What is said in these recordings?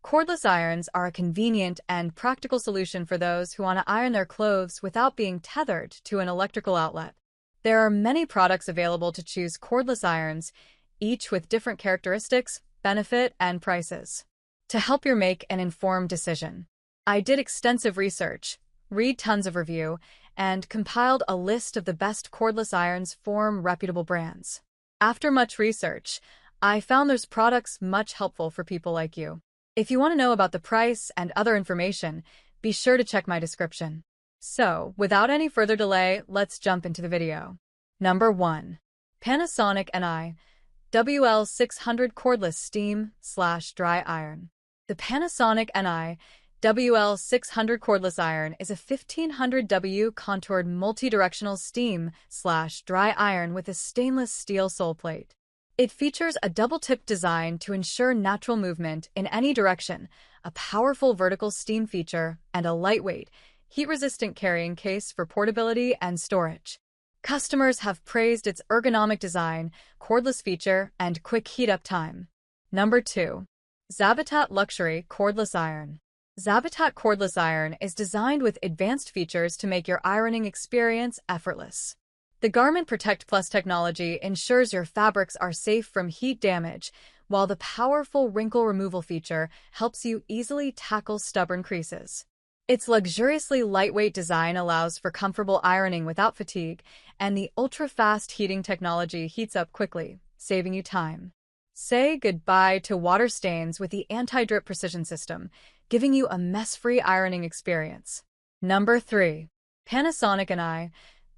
Cordless irons are a convenient and practical solution for those who want to iron their clothes without being tethered to an electrical outlet. There are many products available to choose cordless irons, each with different characteristics, benefit, and prices. To help you make an informed decision, I did extensive research, read tons of review, and compiled a list of the best cordless irons from reputable brands. After much research, I found those products much helpful for people like you. If you want to know about the price and other information, be sure to check my description. So, without any further delay, let's jump into the video. Number 1. Panasonic NI WL600 Cordless Steam/Dry Iron. The Panasonic NI WL600 Cordless Iron is a 1500W contoured multi-directional steam/dry iron with a stainless steel sole plate. It features a double-tipped design to ensure natural movement in any direction, a powerful vertical steam feature, and a lightweight, heat-resistant carrying case for portability and storage. Customers have praised its ergonomic design, cordless feature, and quick heat-up time. Number 2. Zavitat Luxury Cordless Iron. Zavitat Cordless Iron is designed with advanced features to make your ironing experience effortless. The Garment Protect Plus technology ensures your fabrics are safe from heat damage, while the powerful wrinkle removal feature helps you easily tackle stubborn creases. Its luxuriously lightweight design allows for comfortable ironing without fatigue, and the ultra-fast heating technology heats up quickly, saving you time. Say goodbye to water stains with the anti-drip precision system, giving you a mess-free ironing experience. Number 3. Panasonic NI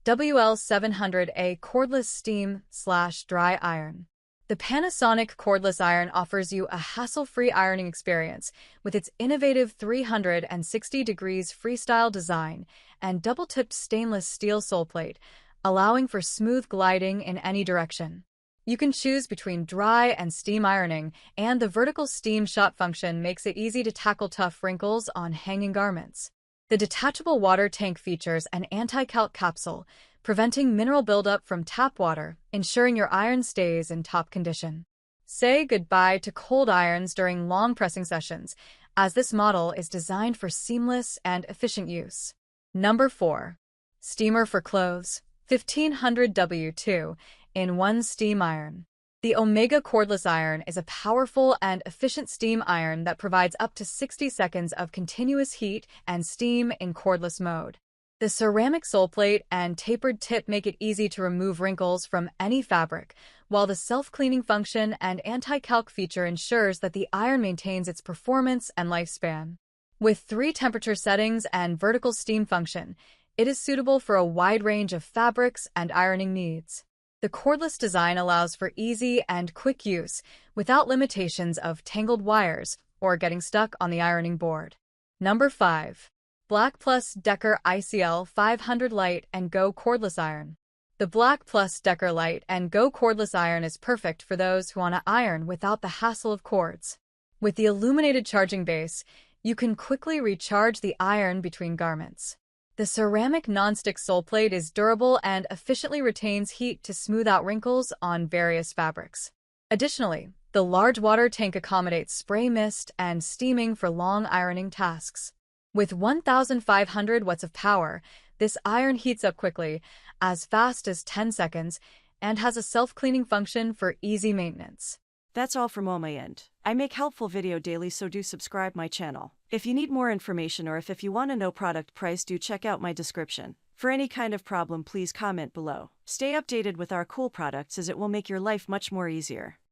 WL700A Cordless Steam/Dry Iron. The Panasonic Cordless Iron offers you a hassle-free ironing experience with its innovative 360 degrees freestyle design and double-tipped stainless steel sole plate, allowing for smooth gliding in any direction. You can choose between dry and steam ironing, and the vertical steam shot function makes it easy to tackle tough wrinkles on hanging garments. The detachable water tank features an anti-calc capsule, preventing mineral buildup from tap water, ensuring your iron stays in top condition. Say goodbye to cold irons during long pressing sessions, as this model is designed for seamless and efficient use. Number 4. Steamer for Clothes 1500W2 in 1 Steam Iron. The Omega Cordless Iron is a powerful and efficient steam iron that provides up to 60 seconds of continuous heat and steam in cordless mode. The ceramic sole plate and tapered tip make it easy to remove wrinkles from any fabric, while the self-cleaning function and anti-calc feature ensures that the iron maintains its performance and lifespan. With 3 temperature settings and vertical steam function, it is suitable for a wide range of fabrics and ironing needs. The cordless design allows for easy and quick use, without limitations of tangled wires or getting stuck on the ironing board. Number 5. Black Plus Decker ICL 500 Light and Go Cordless Iron. The Black Plus Decker Light and Go Cordless Iron is perfect for those who want to iron without the hassle of cords. With the illuminated charging base, you can quickly recharge the iron between garments. The ceramic nonstick sole plate is durable and efficiently retains heat to smooth out wrinkles on various fabrics. Additionally, the large water tank accommodates spray mist and steaming for long ironing tasks. With 1,500 watts of power, this iron heats up quickly, as fast as 10 seconds, and has a self-cleaning function for easy maintenance. That's all from my end. I make helpful video daily, so do subscribe my channel. If you need more information or if you want to know product price, do check out my description. For any kind of problem, please comment below. Stay updated with our cool products, as it will make your life much more easier.